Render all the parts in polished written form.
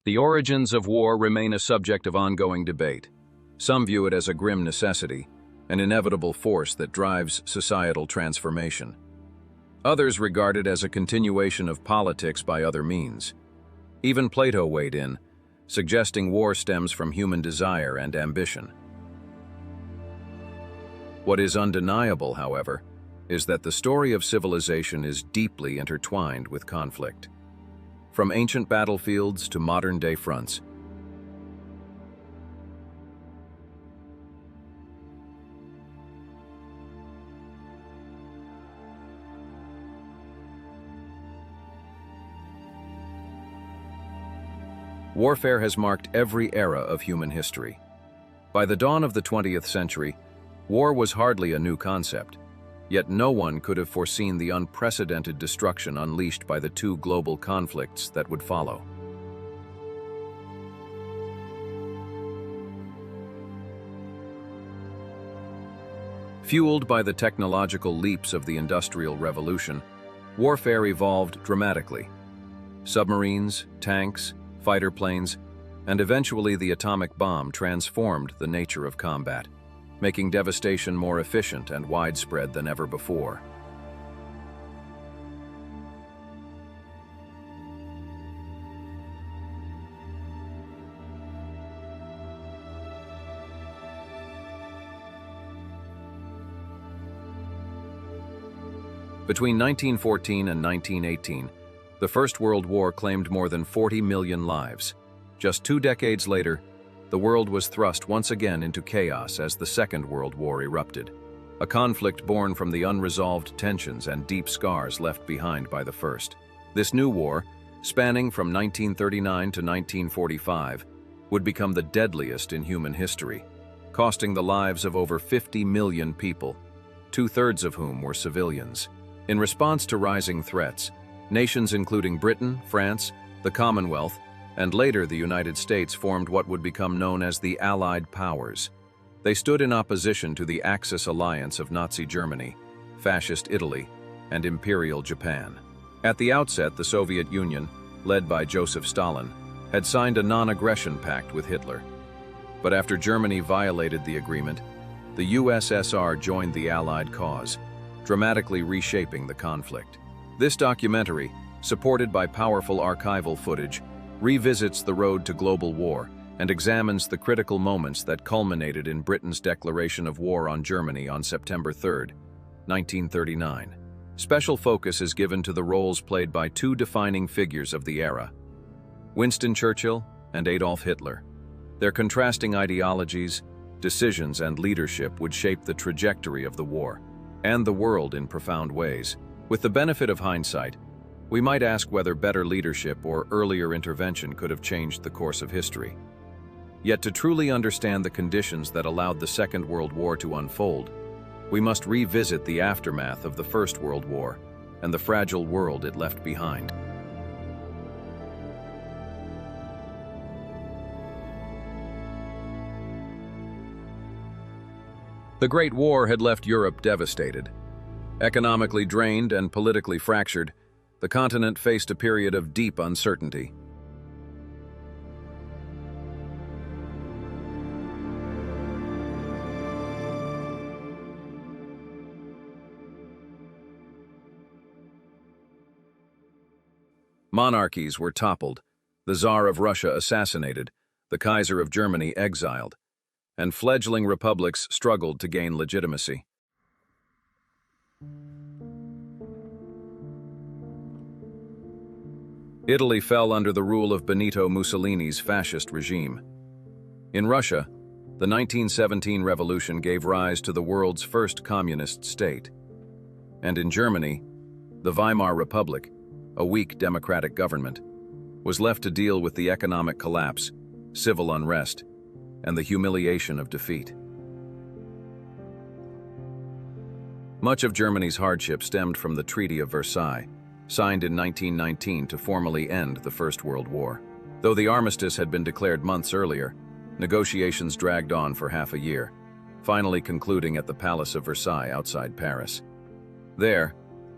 The origins of war remain a subject of ongoing debate. Some view it as a grim necessity, an inevitable force that drives societal transformation. Others regard it as a continuation of politics by other means. Even Plato weighed in, suggesting war stems from human desire and ambition. What is undeniable, however, is that the story of civilization is deeply intertwined with conflict. From ancient battlefields to modern-day fronts, warfare has marked every era of human history. By the dawn of the 20th century, war was hardly a new concept, yet no one could have foreseen the unprecedented destruction unleashed by the two global conflicts that would follow. Fueled by the technological leaps of the Industrial Revolution, warfare evolved dramatically. Submarines, tanks, fighter planes, and eventually the atomic bomb transformed the nature of combat, making devastation more efficient and widespread than ever before. Between 1914 and 1918, the First World War claimed more than 40 million lives. Just 2 decades later, the world was thrust once again into chaos as the Second World War erupted, a conflict born from the unresolved tensions and deep scars left behind by the First. This new war, spanning from 1939 to 1945, would become the deadliest in human history, costing the lives of over 50 million people, 2/3 of whom were civilians. In response to rising threats, nations including Britain, France, the Commonwealth, and later the United States formed what would become known as the Allied Powers. They stood in opposition to the Axis alliance of Nazi Germany, Fascist Italy, and Imperial Japan. At the outset, the Soviet Union, led by Joseph Stalin, had signed a non-aggression pact with Hitler. But after Germany violated the agreement, the USSR joined the Allied cause, dramatically reshaping the conflict. This documentary, supported by powerful archival footage, revisits the road to global war and examines the critical moments that culminated in Britain's declaration of war on Germany on September 3, 1939. Special focus is given to the roles played by two defining figures of the era, Winston Churchill and Adolf Hitler. Their contrasting ideologies, decisions, and leadership would shape the trajectory of the war and the world in profound ways. With the benefit of hindsight, we might ask whether better leadership or earlier intervention could have changed the course of history. Yet to truly understand the conditions that allowed the Second World War to unfold, we must revisit the aftermath of the First World War and the fragile world it left behind. The Great War had left Europe devastated. Economically drained and politically fractured, the continent faced a period of deep uncertainty. Monarchies were toppled, the Tsar of Russia assassinated, the Kaiser of Germany exiled, and fledgling republics struggled to gain legitimacy. Italy fell under the rule of Benito Mussolini's fascist regime. In Russia, the 1917 revolution gave rise to the world's first communist state. And in Germany, the Weimar Republic, a weak democratic government, was left to deal with the economic collapse, civil unrest, and the humiliation of defeat. Much of Germany's hardship stemmed from the Treaty of Versailles, signed in 1919 to formally end the First World War. Though the armistice had been declared months earlier, negotiations dragged on for half a year, finally concluding at the Palace of Versailles outside Paris. There,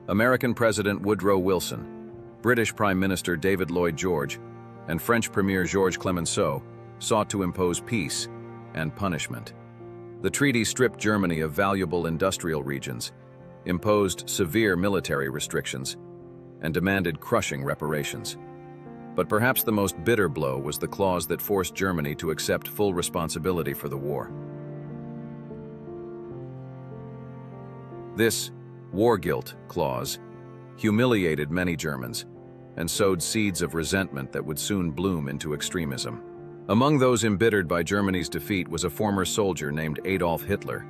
American President Woodrow Wilson, British Prime Minister David Lloyd George, and French Premier Georges Clemenceau sought to impose peace and punishment. The treaty stripped Germany of valuable industrial regions, imposed severe military restrictions, and demanded crushing reparations. But perhaps the most bitter blow was the clause that forced Germany to accept full responsibility for the war. This war guilt clause humiliated many Germans and sowed seeds of resentment that would soon bloom into extremism. Among those embittered by Germany's defeat was a former soldier named Adolf Hitler.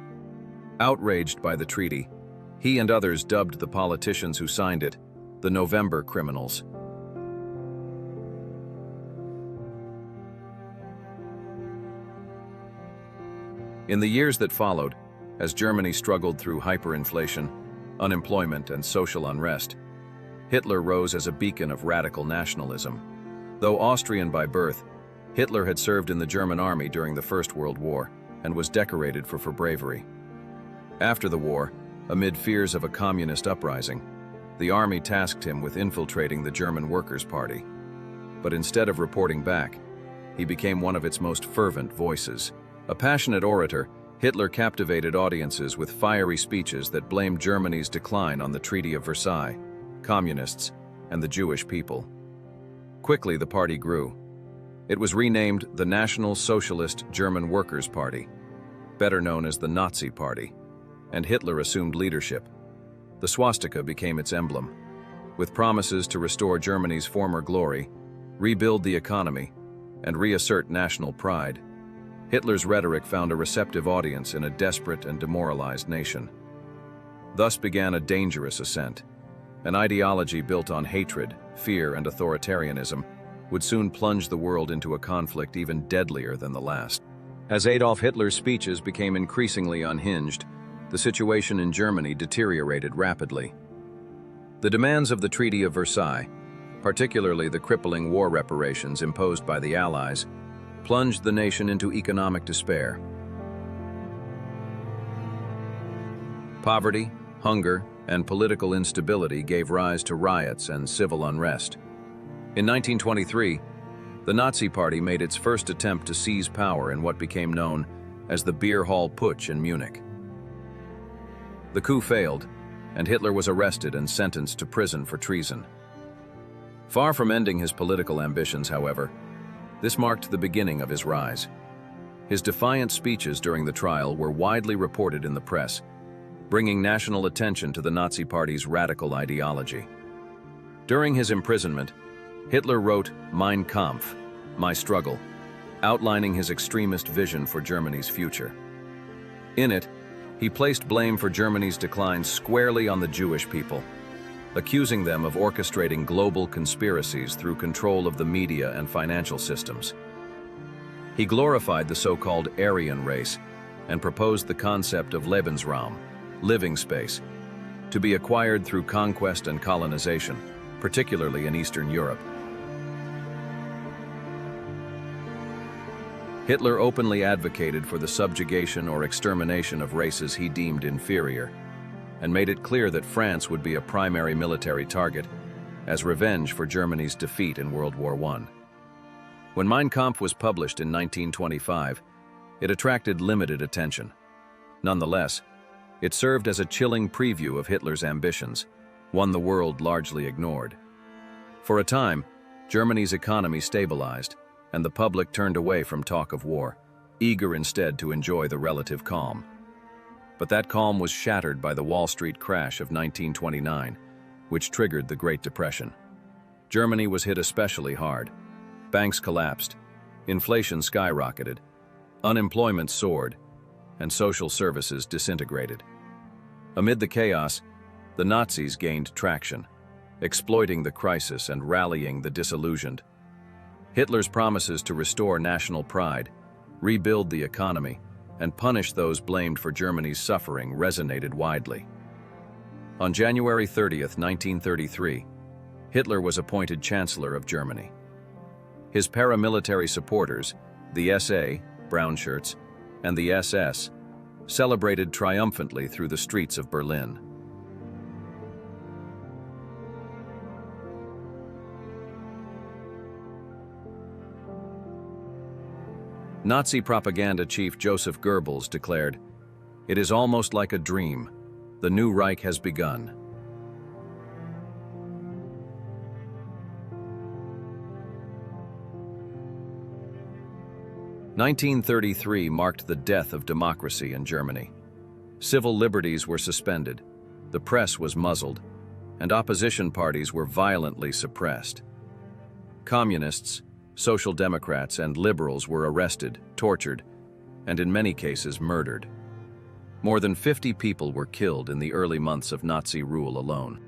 Outraged by the treaty, he and others dubbed the politicians who signed it the November criminals. In the years that followed, as Germany struggled through hyperinflation, unemployment, and social unrest, Hitler rose as a beacon of radical nationalism. Though Austrian by birth, Hitler had served in the German army during the First World War and was decorated for bravery. After the war, amid fears of a communist uprising, the army tasked him with infiltrating the German Workers' Party. But instead of reporting back, he became one of its most fervent voices. A passionate orator, Hitler captivated audiences with fiery speeches that blamed Germany's decline on the Treaty of Versailles, communists, and the Jewish people. Quickly, the party grew. It was renamed the National Socialist German Workers' Party, better known as the Nazi Party, and Hitler assumed leadership. The swastika became its emblem, with promises to restore Germany's former glory, rebuild the economy, and reassert national pride. Hitler's rhetoric found a receptive audience in a desperate and demoralized nation. Thus began a dangerous ascent. An ideology built on hatred, fear, and authoritarianism would soon plunge the world into a conflict even deadlier than the last. As Adolf Hitler's speeches became increasingly unhinged, the situation in Germany deteriorated rapidly. The demands of the Treaty of Versailles, particularly the crippling war reparations imposed by the Allies, plunged the nation into economic despair. Poverty, hunger, and political instability gave rise to riots and civil unrest. In 1923, the Nazi Party made its first attempt to seize power in what became known as the Beer Hall Putsch in Munich. The coup failed, and Hitler was arrested and sentenced to prison for treason. Far from ending his political ambitions, however, this marked the beginning of his rise. His defiant speeches during the trial were widely reported in the press, bringing national attention to the Nazi Party's radical ideology. During his imprisonment, Hitler wrote Mein Kampf, My Struggle, outlining his extremist vision for Germany's future. In it, he placed blame for Germany's decline squarely on the Jewish people, accusing them of orchestrating global conspiracies through control of the media and financial systems. He glorified the so-called Aryan race and proposed the concept of Lebensraum, living space, to be acquired through conquest and colonization, particularly in Eastern Europe. Hitler openly advocated for the subjugation or extermination of races he deemed inferior, and made it clear that France would be a primary military target as revenge for Germany's defeat in World War I. When Mein Kampf was published in 1925, it attracted limited attention. Nonetheless, it served as a chilling preview of Hitler's ambitions, one the world largely ignored. For a time, Germany's economy stabilized, and the public turned away from talk of war, eager instead to enjoy the relative calm. But that calm was shattered by the Wall Street crash of 1929, which triggered the Great Depression. Germany was hit especially hard. Banks collapsed, inflation skyrocketed, unemployment soared, and social services disintegrated. Amid the chaos, the Nazis gained traction, exploiting the crisis and rallying the disillusioned. Hitler's promises to restore national pride, rebuild the economy, and punish those blamed for Germany's suffering resonated widely. On January 30, 1933, Hitler was appointed Chancellor of Germany. His paramilitary supporters, the SA, brown shirts, and the SS, celebrated triumphantly through the streets of Berlin. Nazi propaganda chief Joseph Goebbels declared, "It is almost like a dream. The new Reich has begun." (1933) marked the death of democracy in Germany. Civil liberties were suspended, the press was muzzled, and opposition parties were violently suppressed. Communists, Social Democrats, and liberals were arrested, tortured, and in many cases murdered. More than 50 people were killed in the early months of Nazi rule alone.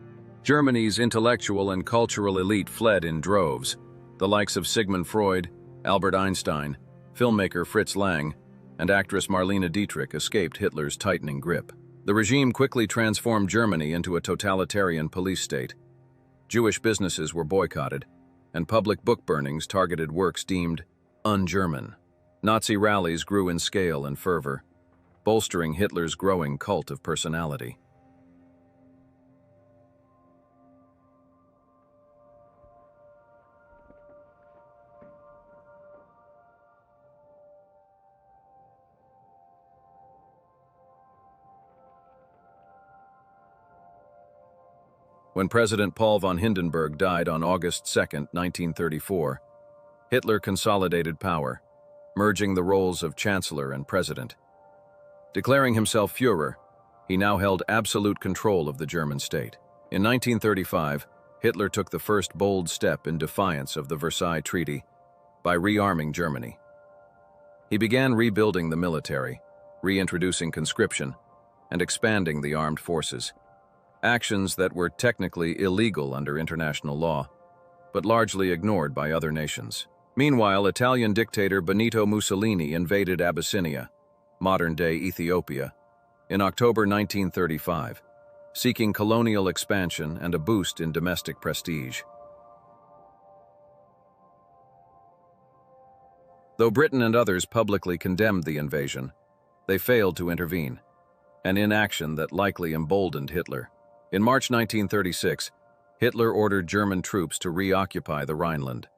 Germany's intellectual and cultural elite fled in droves. The likes of Sigmund Freud, Albert Einstein, filmmaker Fritz Lang, and actress Marlene Dietrich escaped Hitler's tightening grip. The regime quickly transformed Germany into a totalitarian police state. Jewish businesses were boycotted, and public book burnings targeted works deemed un-German. Nazi rallies grew in scale and fervor, bolstering Hitler's growing cult of personality. When President Paul von Hindenburg died on August 2, 1934, Hitler consolidated power, merging the roles of Chancellor and President. Declaring himself Führer, he now held absolute control of the German state. In 1935, Hitler took the first bold step in defiance of the Versailles Treaty by rearming Germany. He began rebuilding the military, reintroducing conscription, and expanding the armed forces. Actions that were technically illegal under international law, but largely ignored by other nations. Meanwhile, Italian dictator Benito Mussolini invaded Abyssinia, modern-day Ethiopia, in October 1935, seeking colonial expansion and a boost in domestic prestige. Though Britain and others publicly condemned the invasion, they failed to intervene, an inaction that likely emboldened Hitler. In March 1936, Hitler ordered German troops to reoccupy the Rhineland,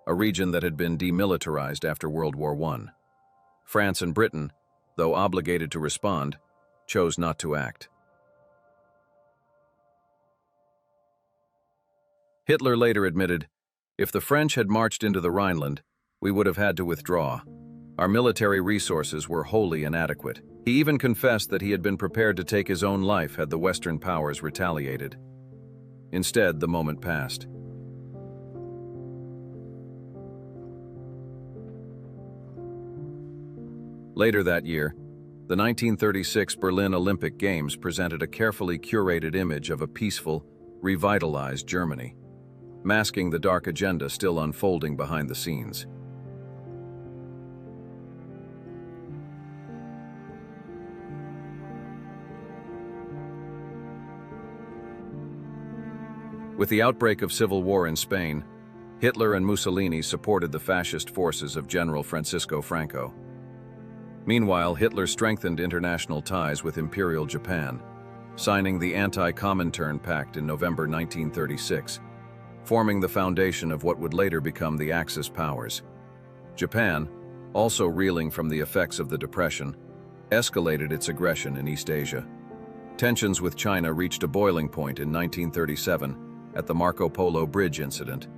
a region that had been demilitarized after World War I. France and Britain, though obligated to respond, chose not to act. Hitler later admitted, "If the French had marched into the Rhineland, we would have had to withdraw. Our military resources were wholly inadequate." He even confessed that he had been prepared to take his own life had the Western powers retaliated. Instead, the moment passed. Later that year, the 1936 Berlin Olympic Games presented a carefully curated image of a peaceful, revitalized Germany, masking the dark agenda still unfolding behind the scenes. With the outbreak of civil war in Spain, Hitler and Mussolini supported the fascist forces of General Francisco Franco. Meanwhile, Hitler strengthened international ties with Imperial Japan, signing the Anti-Comintern Pact in November 1936, forming the foundation of what would later become the Axis powers. Japan, also reeling from the effects of the Depression, escalated its aggression in East Asia. Tensions with China reached a boiling point in 1937 at the Marco Polo Bridge incident,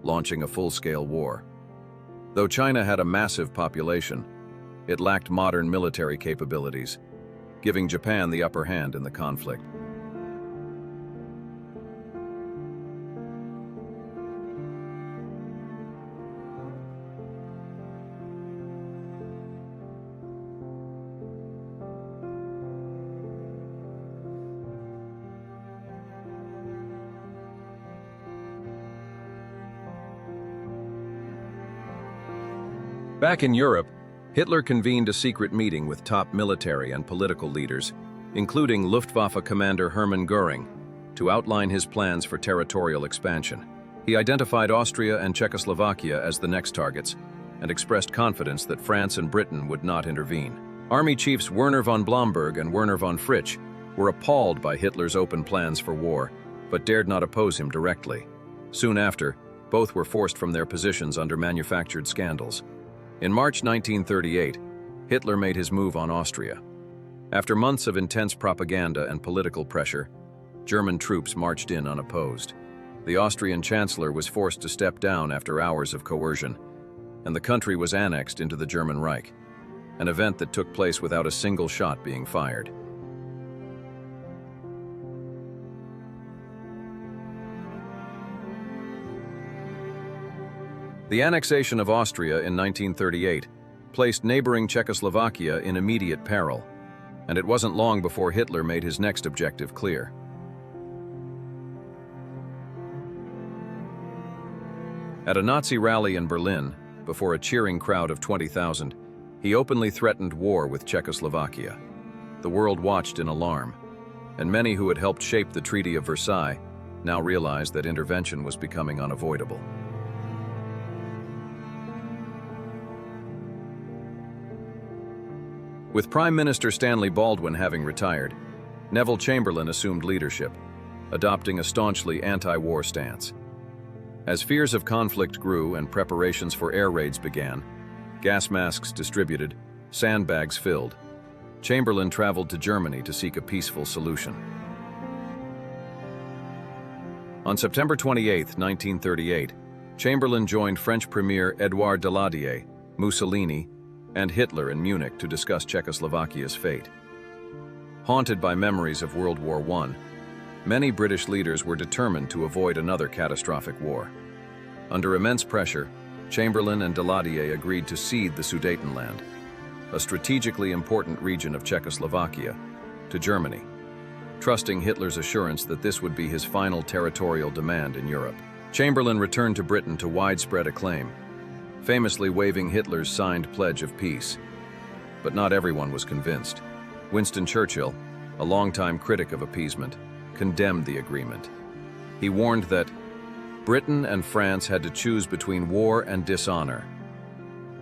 launching a full-scale war. Though China had a massive population, it lacked modern military capabilities, giving Japan the upper hand in the conflict. Back in Europe, Hitler convened a secret meeting with top military and political leaders, including Luftwaffe commander Hermann Göring, to outline his plans for territorial expansion. He identified Austria and Czechoslovakia as the next targets, and expressed confidence that France and Britain would not intervene. Army chiefs Werner von Blomberg and Werner von Fritsch were appalled by Hitler's open plans for war, but dared not oppose him directly. Soon after, both were forced from their positions under manufactured scandals. In March 1938, Hitler made his move on Austria. After months of intense propaganda and political pressure, German troops marched in unopposed. The Austrian chancellor was forced to step down after hours of coercion, and the country was annexed into the German Reich, an event that took place without a single shot being fired. The annexation of Austria in 1938 placed neighboring Czechoslovakia in immediate peril, and it wasn't long before Hitler made his next objective clear. At a Nazi rally in Berlin, before a cheering crowd of 20,000, he openly threatened war with Czechoslovakia. The world watched in alarm, and many who had helped shape the Treaty of Versailles now realized that intervention was becoming unavoidable. With Prime Minister Stanley Baldwin having retired, Neville Chamberlain assumed leadership, adopting a staunchly anti-war stance. As fears of conflict grew and preparations for air raids began, gas masks distributed, sandbags filled, Chamberlain traveled to Germany to seek a peaceful solution. On September 28, 1938, Chamberlain joined French Premier Édouard Daladier, Mussolini, and Hitler in Munich to discuss Czechoslovakia's fate. Haunted by memories of World War I, many British leaders were determined to avoid another catastrophic war. Under immense pressure, Chamberlain and Daladier agreed to cede the Sudetenland, a strategically important region of Czechoslovakia, to Germany, trusting Hitler's assurance that this would be his final territorial demand in Europe. Chamberlain returned to Britain to widespread acclaim, famously waving Hitler's signed pledge of peace. But not everyone was convinced. Winston Churchill, a longtime critic of appeasement, condemned the agreement. He warned that Britain and France had to choose between war and dishonor.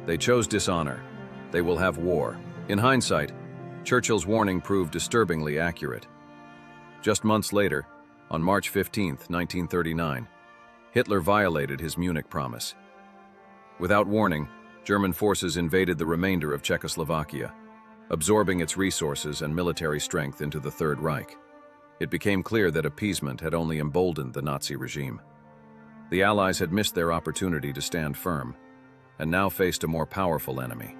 They chose dishonor. They will have war. In hindsight, Churchill's warning proved disturbingly accurate. Just months later, on March 15, 1939, Hitler violated his Munich promise. Without warning, German forces invaded the remainder of Czechoslovakia, absorbing its resources and military strength into the Third Reich. It became clear that appeasement had only emboldened the Nazi regime. The Allies had missed their opportunity to stand firm, and now faced a more powerful enemy.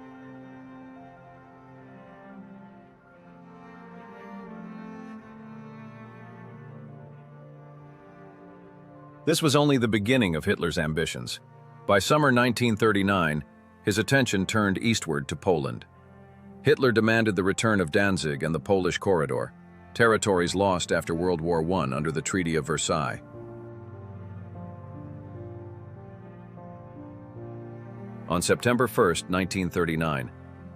This was only the beginning of Hitler's ambitions. By summer 1939, his attention turned eastward to Poland. Hitler demanded the return of Danzig and the Polish corridor, territories lost after World War I under the Treaty of Versailles. On September 1, 1939,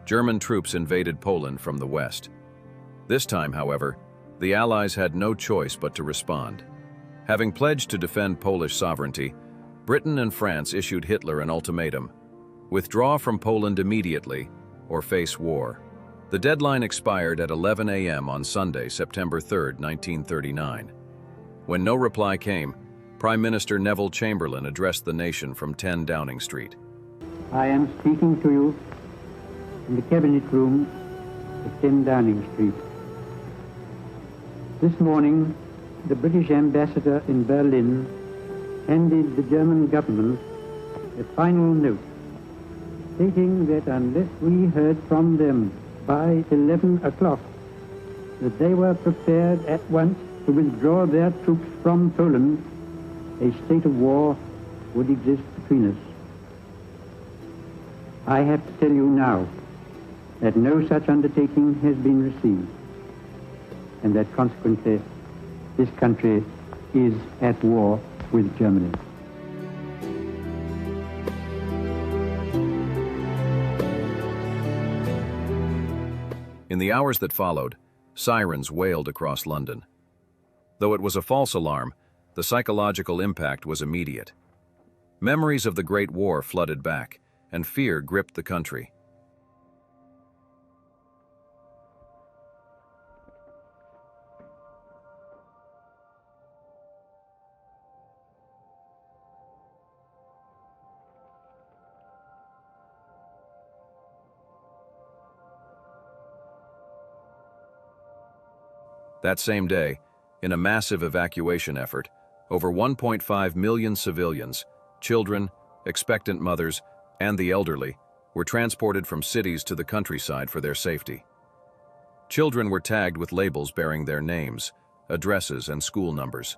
German troops invaded Poland from the west. This time, however, the Allies had no choice but to respond. Having pledged to defend Polish sovereignty, Britain and France issued Hitler an ultimatum: withdraw from Poland immediately or face war. The deadline expired at 11 a.m. on Sunday, September 3, 1939. When no reply came, Prime Minister Neville Chamberlain addressed the nation from 10 Downing Street. I am speaking to you in the Cabinet Room at 10 Downing Street. This morning, the British ambassador in Berlin handed the German government a final note stating that unless we heard from them by 11 o'clock, that they were prepared at once to withdraw their troops from Poland, a state of war would exist between us. I have to tell you now that no such undertaking has been received, and that consequently this country is at war with Germany. In the hours that followed, sirens wailed across London. Though it was a false alarm, the psychological impact was immediate. Memories of the Great War flooded back, and fear gripped the country. That same day, in a massive evacuation effort, over 1.5 million civilians, children, expectant mothers, and the elderly, were transported from cities to the countryside for their safety. Children were tagged with labels bearing their names, addresses, and school numbers.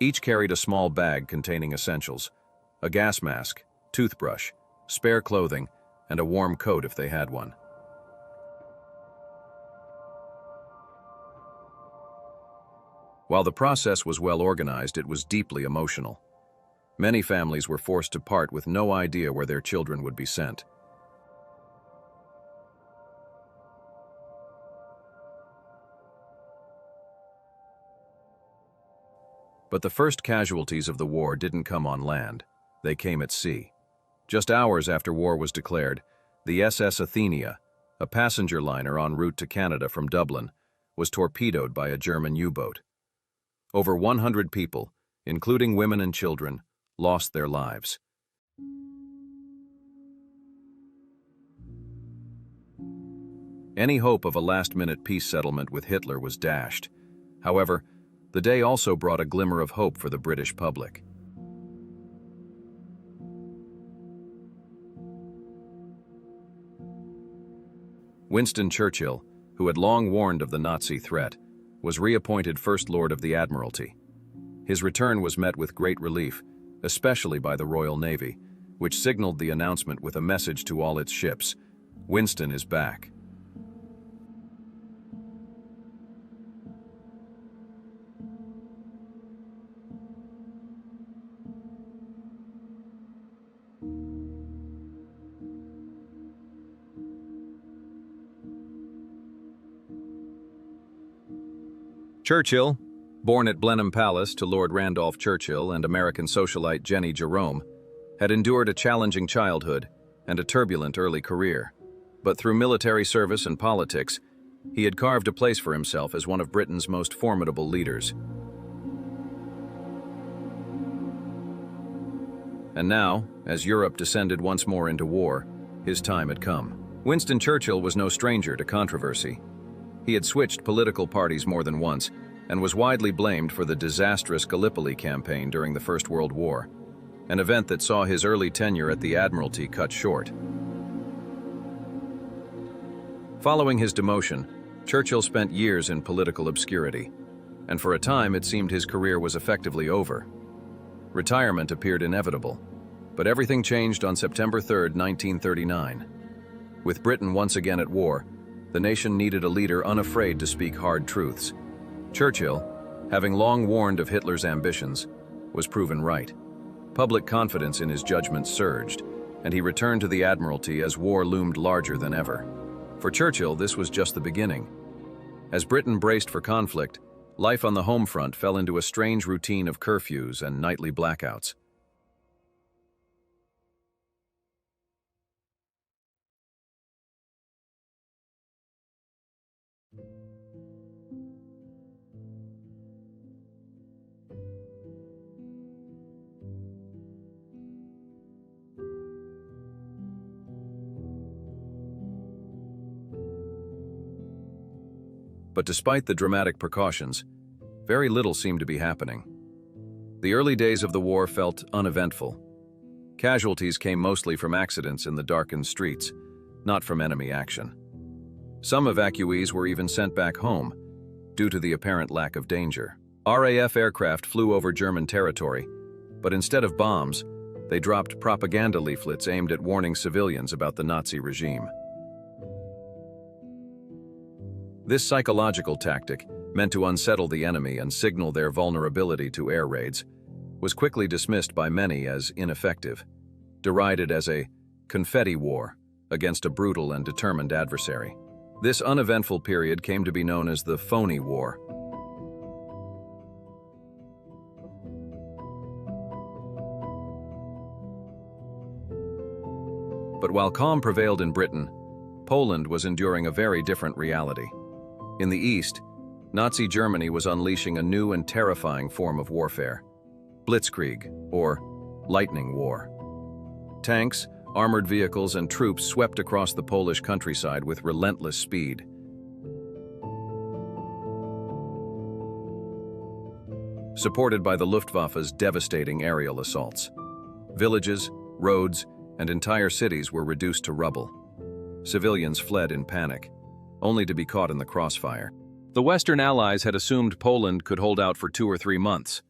Each carried a small bag containing essentials: a gas mask, toothbrush, spare clothing, and a warm coat if they had one. While the process was well organized, it was deeply emotional. Many families were forced to part with no idea where their children would be sent. But the first casualties of the war didn't come on land. They came at sea. Just hours after war was declared, the SS Athenia, a passenger liner en route to Canada from Dublin, was torpedoed by a German U-boat. Over 100 people, including women and children, lost their lives. Any hope of a last-minute peace settlement with Hitler was dashed. However, the day also brought a glimmer of hope for the British public. Winston Churchill, who had long warned of the Nazi threat, was reappointed First Lord of the Admiralty. His return was met with great relief, especially by the Royal Navy, which signaled the announcement with a message to all its ships: "Winston is back." Churchill, born at Blenheim Palace to Lord Randolph Churchill and American socialite Jenny Jerome, had endured a challenging childhood and a turbulent early career. But through military service and politics, he had carved a place for himself as one of Britain's most formidable leaders. And now, as Europe descended once more into war, his time had come. Winston Churchill was no stranger to controversy. He had switched political parties more than once and was widely blamed for the disastrous Gallipoli campaign during the First World War, an event that saw his early tenure at the Admiralty cut short. Following his demotion, Churchill spent years in political obscurity, and for a time it seemed his career was effectively over. Retirement appeared inevitable, but everything changed on September 3, 1939. With Britain once again at war, the nation needed a leader unafraid to speak hard truths. Churchill, having long warned of Hitler's ambitions, was proven right. Public confidence in his judgment surged, and he returned to the Admiralty as war loomed larger than ever. For Churchill, this was just the beginning. As Britain braced for conflict, life on the home front fell into a strange routine of curfews and nightly blackouts. But despite the dramatic precautions, very little seemed to be happening. The early days of the war felt uneventful. Casualties came mostly from accidents in the darkened streets, not from enemy action. Some evacuees were even sent back home, due to the apparent lack of danger. RAF aircraft flew over German territory, but instead of bombs, they dropped propaganda leaflets aimed at warning civilians about the Nazi regime. This psychological tactic, meant to unsettle the enemy and signal their vulnerability to air raids, was quickly dismissed by many as ineffective, derided as a confetti war against a brutal and determined adversary. This uneventful period came to be known as the phony war. But while calm prevailed in Britain, Poland was enduring a very different reality. In the east, Nazi Germany was unleashing a new and terrifying form of warfare: blitzkrieg, or lightning war. Tanks, armored vehicles, and troops swept across the Polish countryside with relentless speed. Supported by the Luftwaffe's devastating aerial assaults, villages, roads, and entire cities were reduced to rubble. Civilians fled in panic, only to be caught in the crossfire. The Western Allies had assumed Poland could hold out for 2 or 3 months.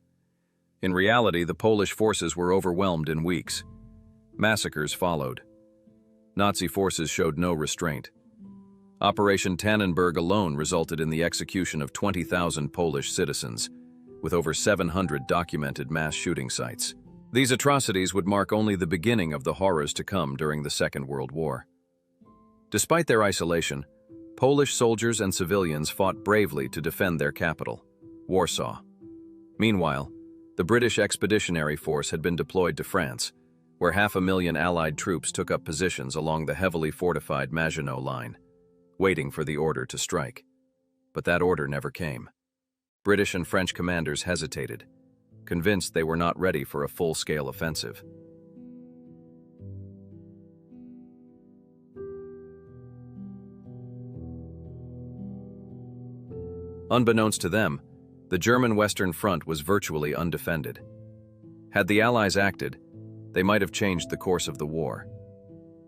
In reality, the Polish forces were overwhelmed in weeks. Massacres followed. Nazi forces showed no restraint. Operation Tannenberg alone resulted in the execution of 20,000 Polish citizens, with over 700 documented mass shooting sites. These atrocities would mark only the beginning of the horrors to come during the Second World War. Despite their isolation, Polish soldiers and civilians fought bravely to defend their capital, Warsaw. Meanwhile, the British Expeditionary Force had been deployed to France, where 500,000 Allied troops took up positions along the heavily fortified Maginot Line, waiting for the order to strike. But that order never came. British and French commanders hesitated, convinced they were not ready for a full-scale offensive. Unbeknownst to them, the German Western Front was virtually undefended. Had the Allies acted, they might have changed the course of the war.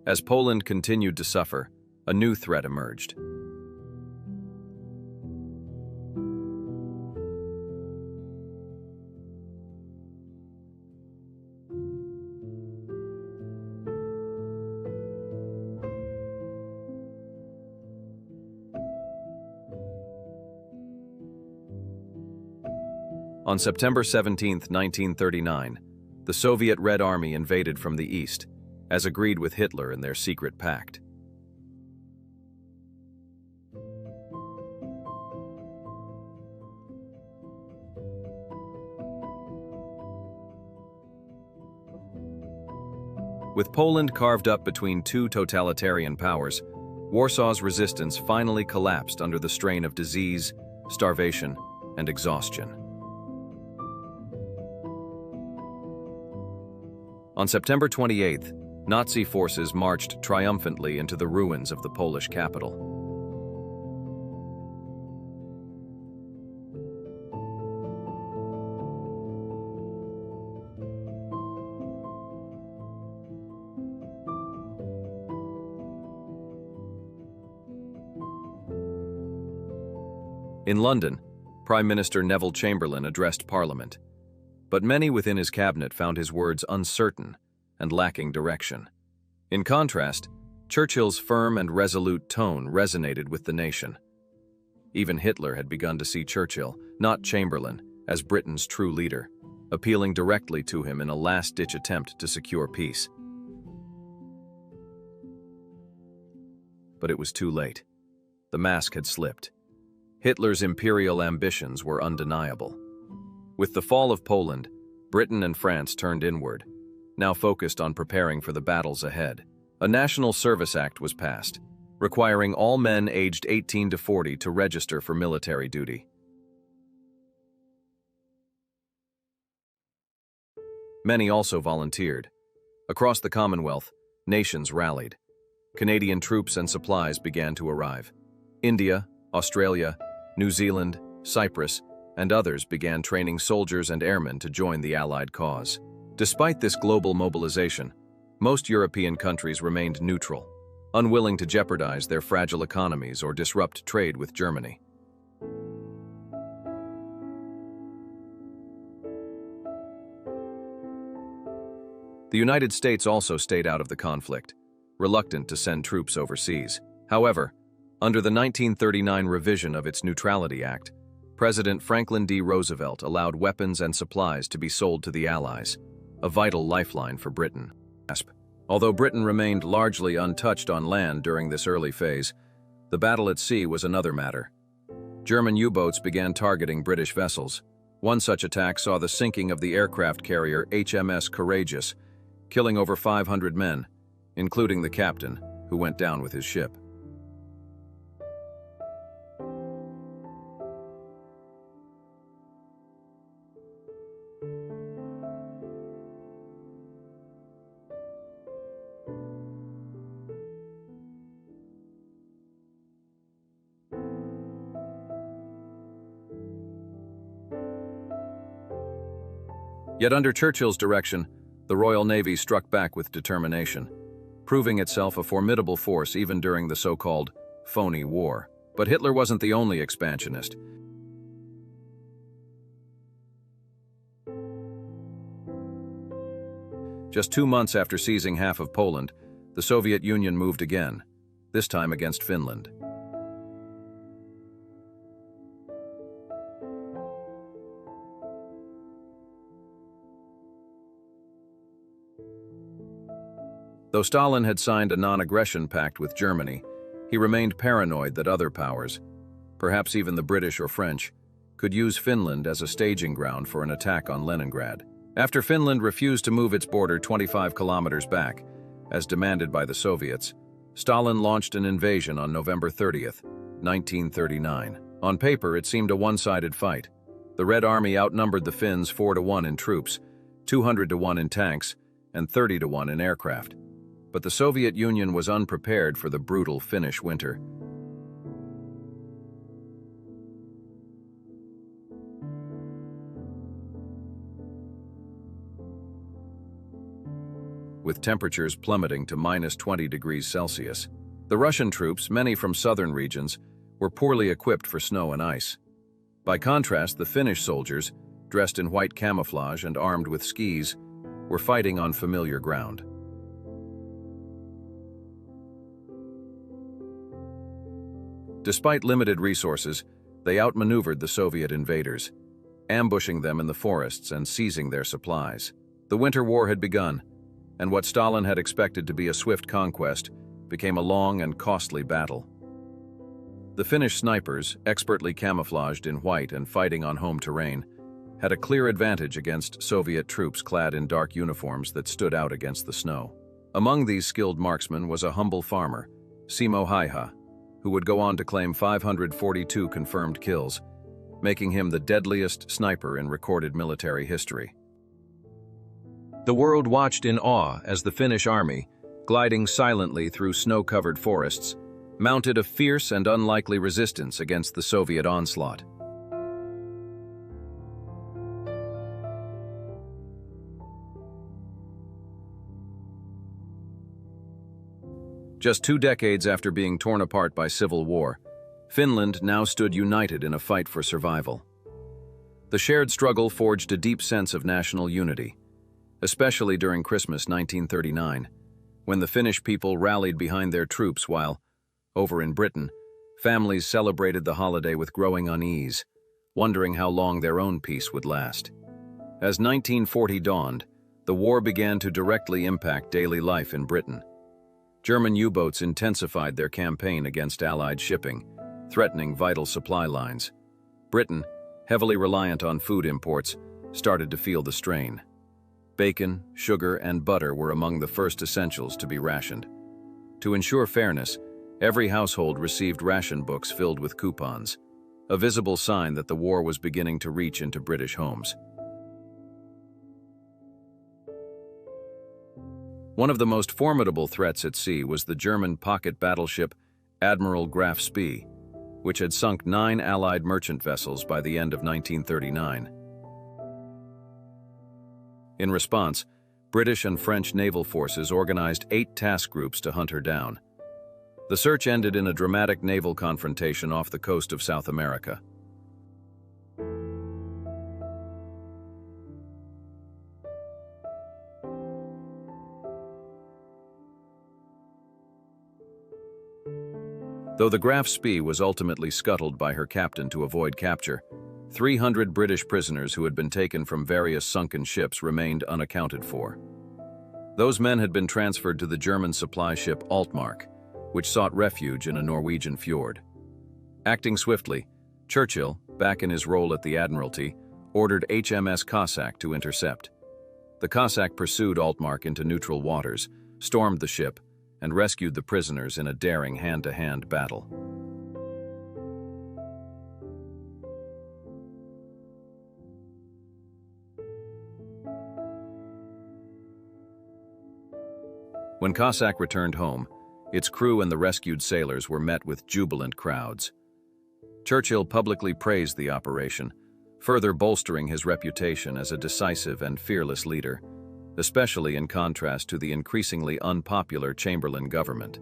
As Poland continued to suffer, a new threat emerged. On September 17, 1939, the Soviet Red Army invaded from the east, as agreed with Hitler in their secret pact. With Poland carved up between 2 totalitarian powers, Warsaw's resistance finally collapsed under the strain of disease, starvation, and exhaustion. On September 28th, Nazi forces marched triumphantly into the ruins of the Polish capital. In London, Prime Minister Neville Chamberlain addressed Parliament, but many within his cabinet found his words uncertain and lacking direction. In contrast, Churchill's firm and resolute tone resonated with the nation. Even Hitler had begun to see Churchill, not Chamberlain, as Britain's true leader, appealing directly to him in a last-ditch attempt to secure peace. But it was too late. The mask had slipped. Hitler's imperial ambitions were undeniable. With the fall of Poland, Britain and France turned inward, now focused on preparing for the battles ahead. A National Service Act was passed, requiring all men aged 18 to 40 to register for military duty. Many also volunteered. Across the Commonwealth, nations rallied. Canadian troops and supplies began to arrive. India, Australia, New Zealand, Cyprus, and others began training soldiers and airmen to join the Allied cause. Despite this global mobilization, most European countries remained neutral, unwilling to jeopardize their fragile economies or disrupt trade with Germany. The United States also stayed out of the conflict, reluctant to send troops overseas. However, under the 1939 revision of its Neutrality Act, President Franklin D. Roosevelt allowed weapons and supplies to be sold to the Allies, a vital lifeline for Britain. Although Britain remained largely untouched on land during this early phase, the battle at sea was another matter. German U-boats began targeting British vessels. One such attack saw the sinking of the aircraft carrier HMS Courageous, killing over 500 men, including the captain, who went down with his ship. Yet under Churchill's direction, the Royal Navy struck back with determination, proving itself a formidable force even during the so-called phony war. But Hitler wasn't the only expansionist. Just 2 months after seizing half of Poland, the Soviet Union moved again, this time against Finland. Though Stalin had signed a non-aggression pact with Germany, he remained paranoid that other powers, perhaps even the British or French, could use Finland as a staging ground for an attack on Leningrad. After Finland refused to move its border 25 kilometers back, as demanded by the Soviets, Stalin launched an invasion on November 30th, 1939. On paper, it seemed a one-sided fight. The Red Army outnumbered the Finns 4-1 in troops, 200-1 in tanks, and 30-1 in aircraft. But the Soviet Union was unprepared for the brutal Finnish winter. With temperatures plummeting to -20 degrees Celsius, the Russian troops, many from southern regions, were poorly equipped for snow and ice. By contrast, the Finnish soldiers, dressed in white camouflage and armed with skis, were fighting on familiar ground. Despite limited resources, they outmaneuvered the Soviet invaders, ambushing them in the forests and seizing their supplies. The Winter War had begun, and what Stalin had expected to be a swift conquest became a long and costly battle. The Finnish snipers, expertly camouflaged in white and fighting on home terrain, had a clear advantage against Soviet troops clad in dark uniforms that stood out against the snow. Among these skilled marksmen was a humble farmer, Simo Häyhä, who would go on to claim 542 confirmed kills, making him the deadliest sniper in recorded military history. The world watched in awe as the Finnish army, gliding silently through snow-covered forests, mounted a fierce and unlikely resistance against the Soviet onslaught. Just 2 decades after being torn apart by civil war, Finland now stood united in a fight for survival. The shared struggle forged a deep sense of national unity, especially during Christmas 1939, when the Finnish people rallied behind their troops while, over in Britain, families celebrated the holiday with growing unease, wondering how long their own peace would last. As 1940 dawned, the war began to directly impact daily life in Britain. German U-boats intensified their campaign against Allied shipping, threatening vital supply lines. Britain, heavily reliant on food imports, started to feel the strain. Bacon, sugar, and butter were among the first essentials to be rationed. To ensure fairness, every household received ration books filled with coupons, a visible sign that the war was beginning to reach into British homes. One of the most formidable threats at sea was the German pocket battleship Admiral Graf Spee, which had sunk 9 Allied merchant vessels by the end of 1939. In response, British and French naval forces organized 8 task groups to hunt her down. The search ended in a dramatic naval confrontation off the coast of South America. Though the Graf Spee was ultimately scuttled by her captain to avoid capture, 300 British prisoners who had been taken from various sunken ships remained unaccounted for. Those men had been transferred to the German supply ship Altmark, which sought refuge in a Norwegian fjord. Acting swiftly, Churchill, back in his role at the Admiralty, ordered HMS Cossack to intercept. The Cossack pursued Altmark into neutral waters, stormed the ship, and rescued the prisoners in a daring hand-to-hand battle. When Cossack returned home, its crew and the rescued sailors were met with jubilant crowds. Churchill publicly praised the operation, further bolstering his reputation as a decisive and fearless leader, especially in contrast to the increasingly unpopular Chamberlain government.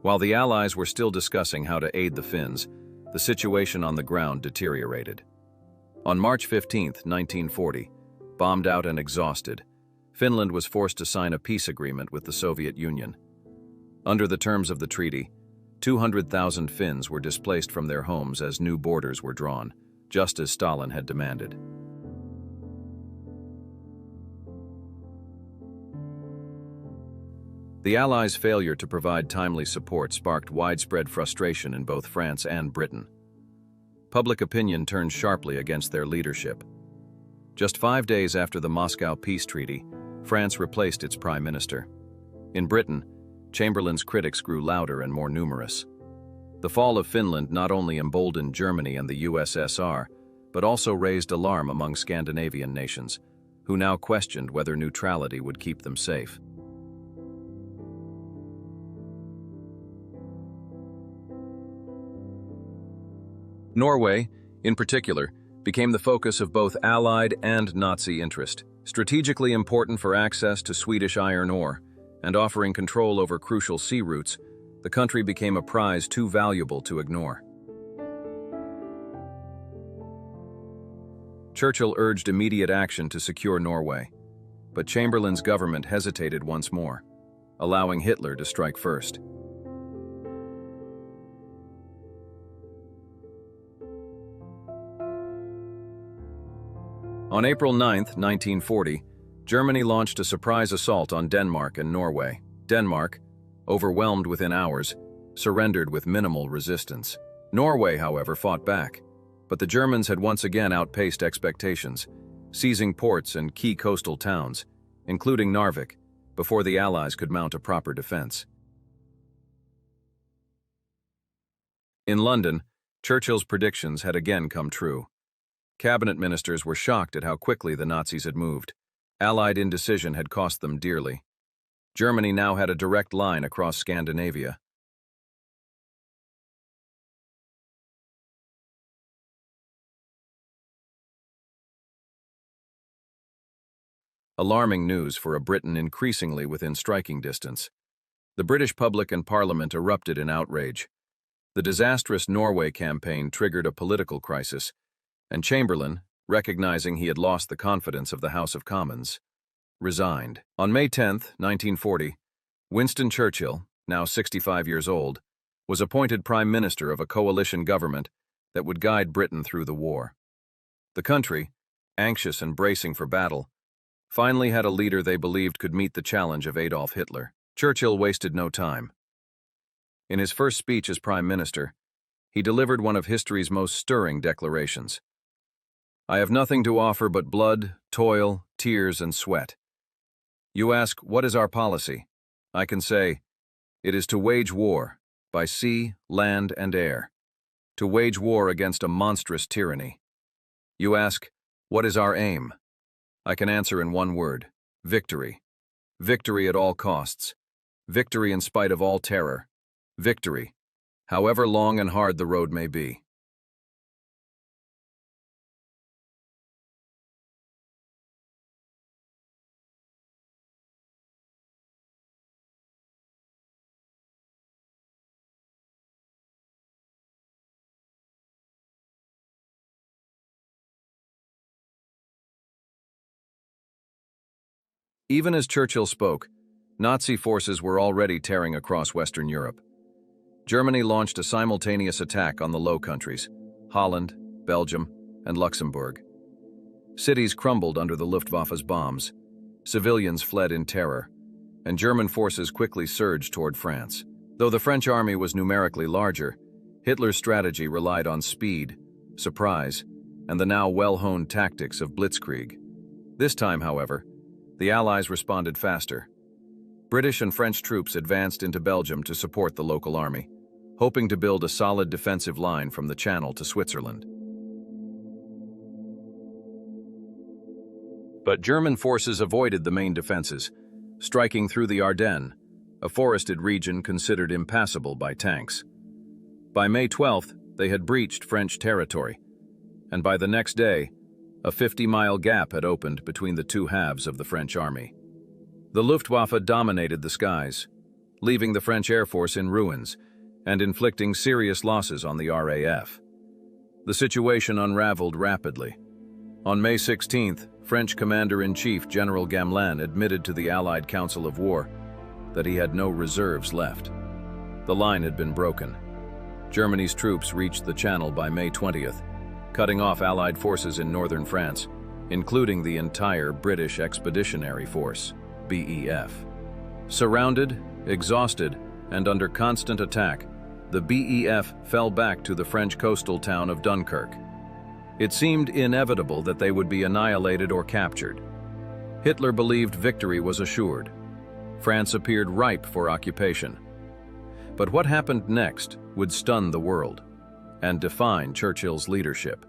While the Allies were still discussing how to aid the Finns, the situation on the ground deteriorated. On March 15, 1940, bombed out and exhausted, Finland was forced to sign a peace agreement with the Soviet Union. Under the terms of the treaty, 200,000 Finns were displaced from their homes as new borders were drawn, just as Stalin had demanded. The Allies' failure to provide timely support sparked widespread frustration in both France and Britain. Public opinion turned sharply against their leadership. Just 5 days after the Moscow Peace Treaty, France replaced its prime minister. In Britain, Chamberlain's critics grew louder and more numerous. The fall of Finland not only emboldened Germany and the USSR, but also raised alarm among Scandinavian nations, who now questioned whether neutrality would keep them safe. Norway, in particular, became the focus of both Allied and Nazi interest, strategically important for access to Swedish iron ore, and offering control over crucial sea routes. The country became a prize too valuable to ignore. Churchill urged immediate action to secure Norway, but Chamberlain's government hesitated once more, allowing Hitler to strike first. On April 9, 1940, Germany launched a surprise assault on Denmark and Norway. Denmark, overwhelmed within hours, surrendered with minimal resistance. Norway, however, fought back, but the Germans had once again outpaced expectations, seizing ports and key coastal towns, including Narvik, before the Allies could mount a proper defense. In London, Churchill's predictions had again come true. Cabinet ministers were shocked at how quickly the Nazis had moved. Allied indecision had cost them dearly. Germany now had a direct line across Scandinavia. Alarming news for a Britain increasingly within striking distance. The British public and Parliament erupted in outrage. The disastrous Norway campaign triggered a political crisis, and Chamberlain, recognizing he had lost the confidence of the House of Commons, resigned. On May 10, 1940, Winston Churchill, now 65 years old, was appointed Prime Minister of a coalition government that would guide Britain through the war. The country, anxious and bracing for battle, finally had a leader they believed could meet the challenge of Adolf Hitler. Churchill wasted no time. In his first speech as Prime Minister, he delivered one of history's most stirring declarations. "I have nothing to offer but blood, toil, tears, and sweat. You ask, what is our policy? I can say, it is to wage war, by sea, land, and air. To wage war against a monstrous tyranny. You ask, what is our aim? I can answer in one word: victory. Victory at all costs. Victory in spite of all terror. Victory, however long and hard the road may be." Even as Churchill spoke, Nazi forces were already tearing across Western Europe. Germany launched a simultaneous attack on the Low Countries, Holland, Belgium, and Luxembourg. Cities crumbled under the Luftwaffe's bombs, civilians fled in terror, and German forces quickly surged toward France. Though the French army was numerically larger, Hitler's strategy relied on speed, surprise, and the now well-honed tactics of blitzkrieg. This time, however, the Allies responded faster. British and French troops advanced into Belgium to support the local army, hoping to build a solid defensive line from the Channel to Switzerland. But German forces avoided the main defenses, striking through the Ardennes, a forested region considered impassable by tanks. By May 12th, they had breached French territory, and by the next day, a 50-mile gap had opened between the two halves of the French army. The Luftwaffe dominated the skies, leaving the French Air Force in ruins and inflicting serious losses on the RAF. The situation unraveled rapidly. On May 16th, French Commander-in-Chief General Gamelin admitted to the Allied Council of War that he had no reserves left. The line had been broken. Germany's troops reached the Channel by May 20th, cutting off Allied forces in northern France, including the entire British Expeditionary Force, BEF. Surrounded, exhausted, and under constant attack, the BEF fell back to the French coastal town of Dunkirk. It seemed inevitable that they would be annihilated or captured. Hitler believed victory was assured. France appeared ripe for occupation. But what happened next would stun the world and define Churchill's leadership.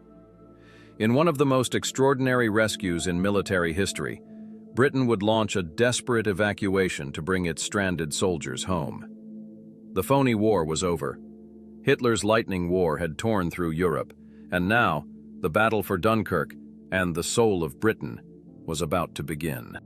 In one of the most extraordinary rescues in military history, Britain would launch a desperate evacuation to bring its stranded soldiers home. The phony war was over. Hitler's lightning war had torn through Europe, and now the battle for Dunkirk and the soul of Britain was about to begin.